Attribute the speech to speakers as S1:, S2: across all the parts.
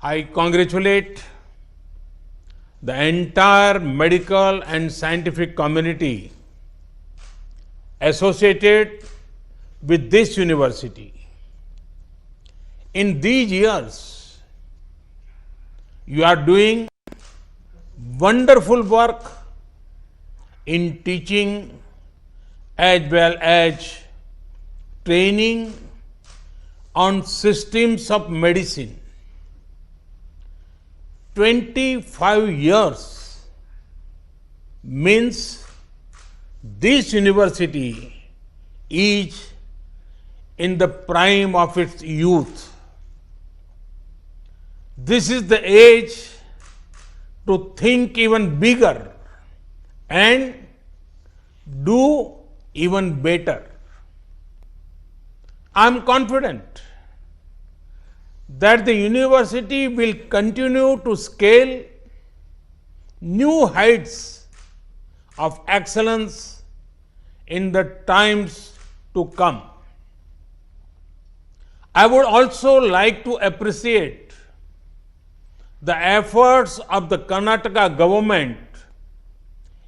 S1: I congratulate the entire medical and scientific community associated with this university. In these years, you are doing wonderful work in teaching as well as training on systems of medicine. 25 years means this university is in the prime of its youth. This is the age to think even bigger and do even better. I am confident that the university will continue to scale new heights of excellence in the times to come. I would also like to appreciate the efforts of the Karnataka government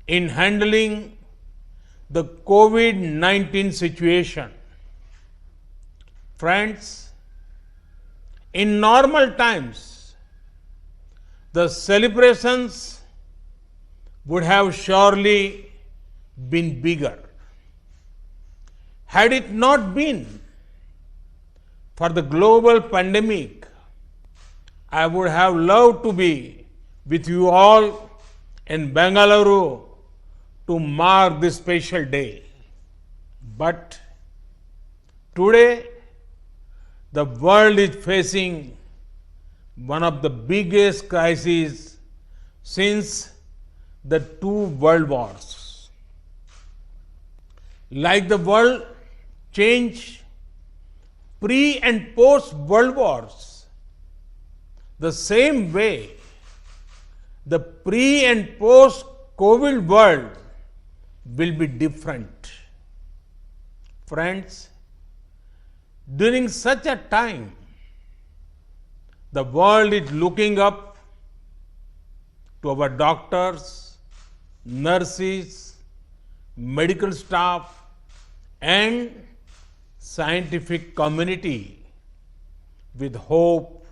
S1: in handling the COVID-19 situation. Friends, in normal times, the celebrations would have surely been bigger. Had it not been for the global pandemic, I would have loved to be with you all in Bengaluru to mark this special day. But today, the world is facing one of the biggest crises since the two world wars. Like the world changed pre and post world wars, the same way the pre and post COVID world will be different. Friends, during such a time, the world is looking up to our doctors, nurses, medical staff, and scientific community with hope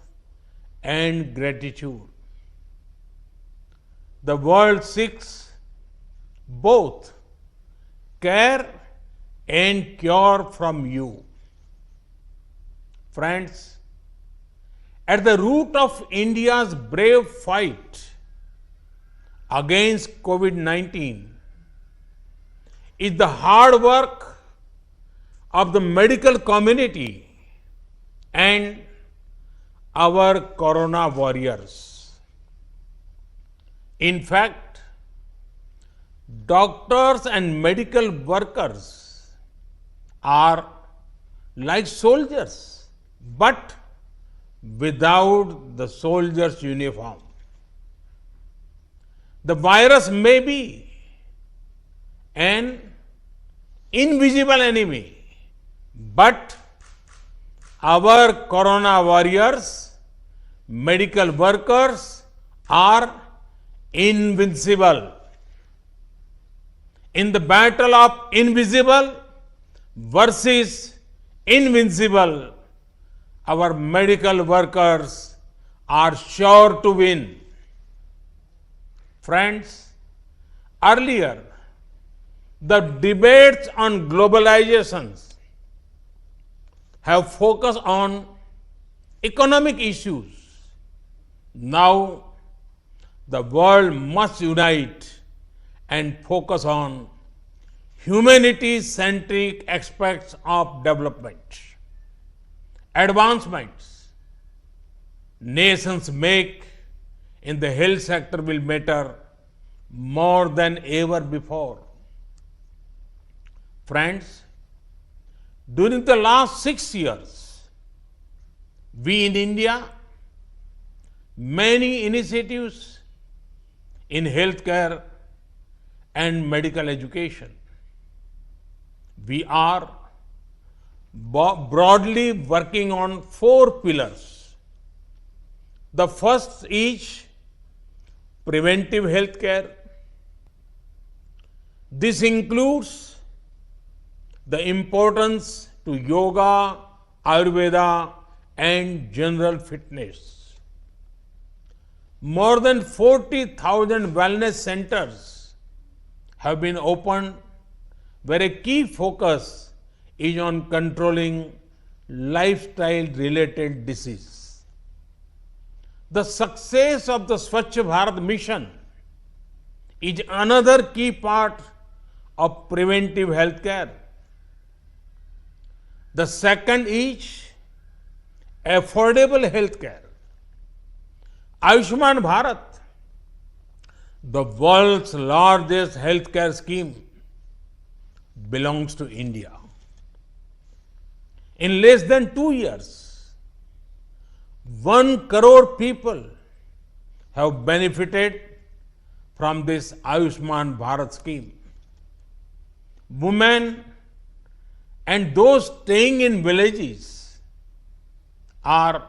S1: and gratitude. The world seeks both care and cure from you. Friends, at the root of India's brave fight against COVID-19 is the hard work of the medical community and our corona warriors. In fact, doctors and medical workers are like soldiers, but without the soldier's uniform. The virus may be an invisible enemy, but our corona warriors, medical workers are invincible. In the battle of invisible versus invincible, our medical workers are sure to win. Friends, earlier, the debates on globalizations have focused on economic issues. Now, the world must unite and focus on humanity-centric aspects of development. Advancements nations make in the health sector will matter more than ever before. Friends, during the last 6 years, we in India, many initiatives in healthcare and medical education. We are broadly working on 4 pillars: The first is preventive health care. This includes the importance to yoga, Ayurveda, and general fitness. More than 40,000 wellness centers have been opened where a key focus is on controlling lifestyle related disease. The success of the Swachh Bharat mission is another key part of preventive health care. The second is affordable health care. Ayushman Bharat, the world's largest healthcare scheme, belongs to India. In less than 2 years, 1 crore people have benefited from this Ayushman Bharat scheme. Women and those staying in villages are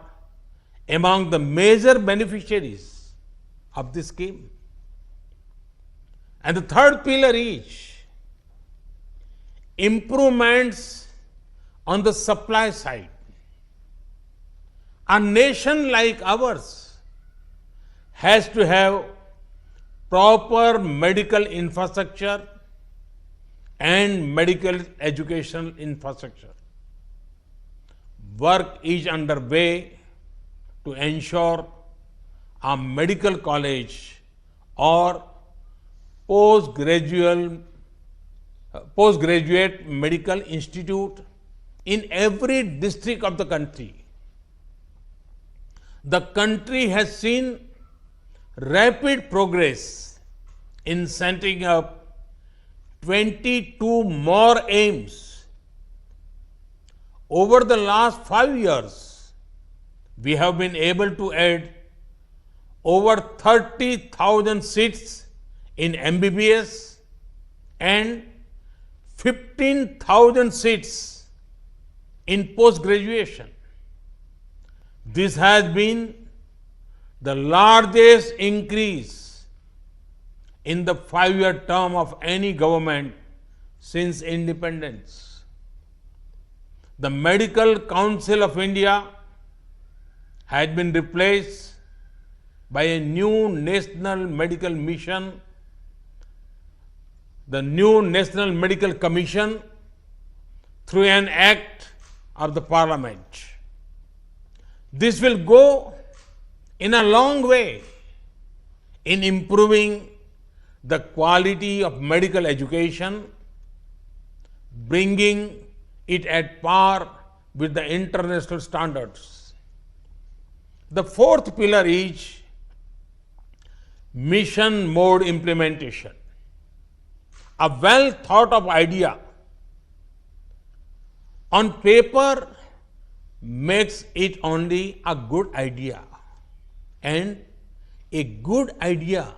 S1: among the major beneficiaries of this scheme. And the third pillar is improvements on the supply side. A nation like ours has to have proper medical infrastructure and medical educational infrastructure. Work is underway to ensure a medical college or postgraduate medical institute in every district of the country. The country has seen rapid progress in setting up 22 more AIIMS. Over the last 5 years, we have been able to add over 30,000 seats in MBBS and 15,000 seats in post-graduation. This has been the largest increase in the 5-year term of any government since independence. The Medical Council of India has been replaced by a new National Medical Mission, the new National Medical Commission, through an act of the Parliament. This will go in a long way in improving the quality of medical education, bringing it at par with the international standards. The fourth pillar is mission mode implementation. A well thought of idea on paper makes it only a good idea, and a good idea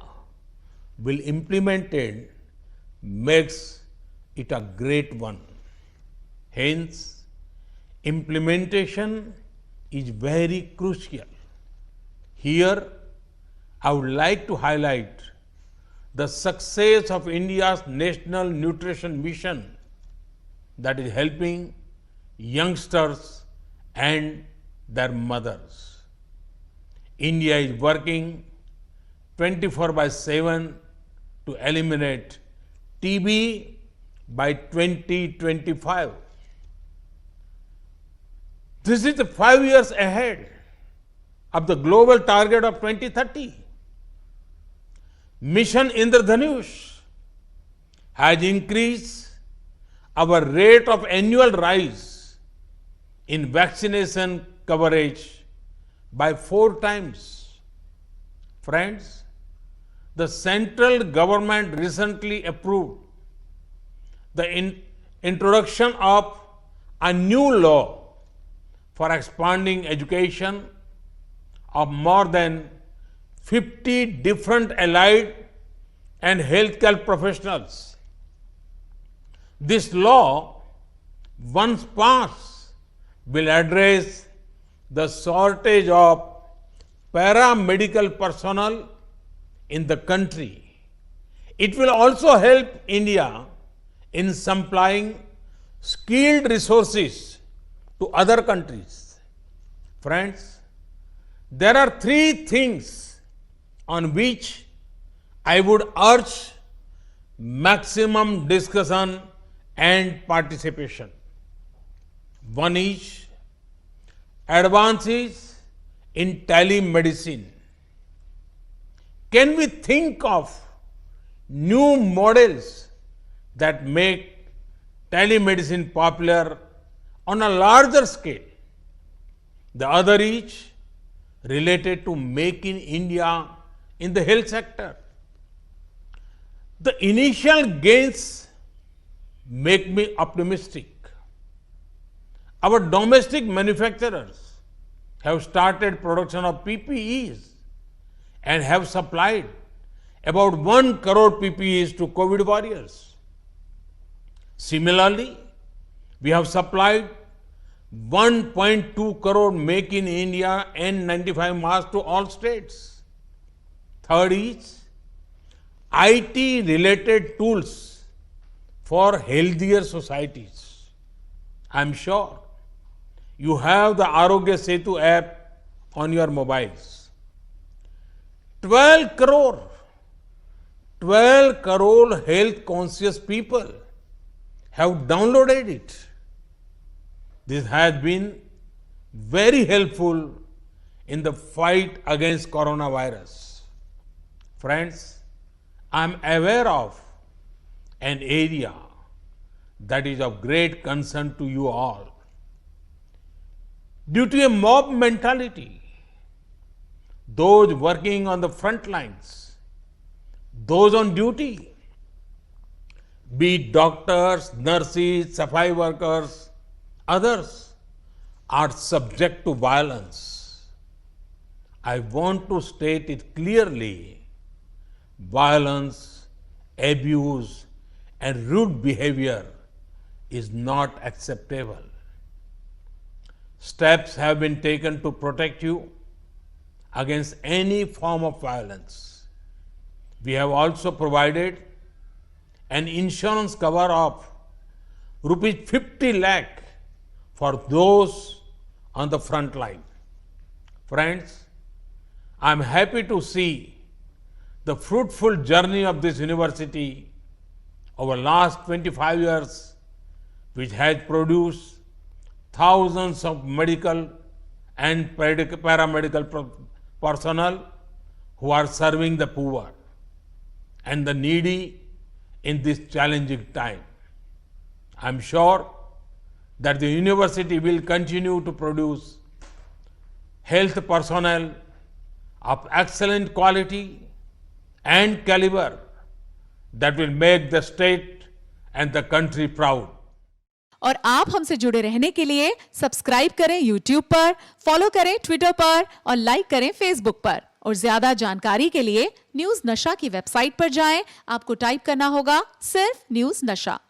S1: will implemented makes it a great one. Hence, implementation is very crucial. Here, I would like to highlight the success of India's National Nutrition Mission that is helping youngsters and their mothers. India is working 24/7 to eliminate TB by 2025. This is 5 years ahead of the global target of 2030. Mission Indradhanush has increased our rate of annual rise in vaccination coverage by 4 times. Friends, the central government recently approved the introduction of a new law for expanding education of more than 50 different allied and healthcare professionals. This law, once passed, will address the shortage of paramedical personnel in the country. It will also help India in supplying skilled resources to other countries. Friends, there are three things on which I would urge maximum discussion and participation. One is advances in telemedicine. Can we think of new models that make telemedicine popular on a larger scale? The other is related to Make in India in the health sector. The initial gains make me optimistic. Our domestic manufacturers have started production of PPEs and have supplied about 1 crore PPEs to COVID warriors. Similarly, we have supplied 1.2 crore Make in India N95 masks to all states. Third is IT-related tools for healthier societies. I'm sure you have the Arogya Setu app on your mobiles. 12 crore health conscious people have downloaded it. This has been very helpful in the fight against coronavirus. Friends, I'm aware of an area that is of great concern to you all. Due to a mob mentality, those working on the front lines, those on duty, be it doctors, nurses, safai workers, others, are subject to violence. I want to state it clearly. Violence, abuse, and rude behavior is not acceptable. Steps have been taken to protect you against any form of violence. We have also provided an insurance cover of rupees 50 lakh for those on the front line. Friends, I am happy to see the fruitful journey of this university over last 25 years, which has produced thousands of medical and paramedical personnel who are serving the poor and the needy in this challenging time. I'm sure that the university will continue to produce health personnel of excellent quality and caliber that will make the state and the country proud.
S2: और आप हमसे जुड़े रहने के लिए subscribe करें YouTube पर, follow करें Twitter पर और लाइक करें Facebook पर। और ज्यादा जानकारी के लिए न्यूज़ नशा की वेबसाइट पर जाएं। आपको टाइप करना होगा सिर्फ न्यूज़ नशा।